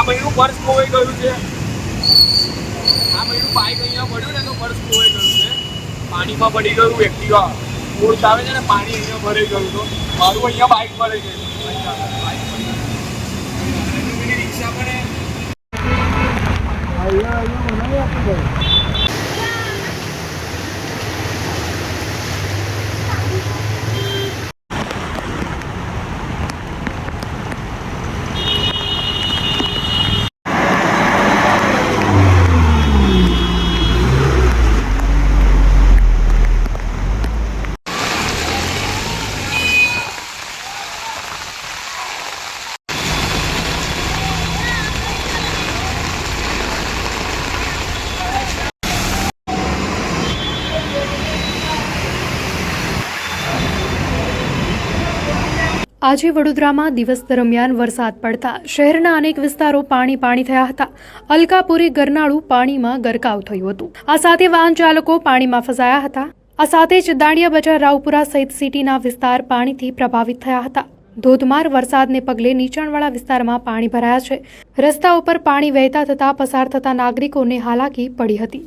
ભાઈનું પર્સ ખોવાઈ ગયું છે। આ ભાઈનું બાઇક અહીંયા પડ્યું ને તો પર્સ ખોવાઈ ગયું છે। પાણીમાં પડી ગયું એક્ટિવા ફોર્સ આવે છે ને પાણી અહીંયા ભરાઈ ગયું તો મારું અહીંયા બાઇક ભરાઈ ગયું રિક્ષા પણ આજે વડોદરામાં દિવસ દરમિયાન વરસાદ પડતા શહેરના અનેક વિસ્તારો પાણી થયા હતા। અલકાપુરી ગરનાળું પાણીમાં ગરકાવ થયું હતું। આ સાથે વાહન ચાલકો પાણીમાં ફસાયા હતા। આ સાથે જ દાંડિયા બજાર, રાવપુરા સહિત સિટીના વિસ્તાર પાણીથી પ્રભાવિત થયા હતા। ધોધમાર વરસાદને પગલે નીચાણવાળા વિસ્તારમાં પાણી ભરાયા છે। રસ્તા ઉપર પાણી વહેતા થતા પસાર થતા નાગરિકોને હાલાકી પડી હતી।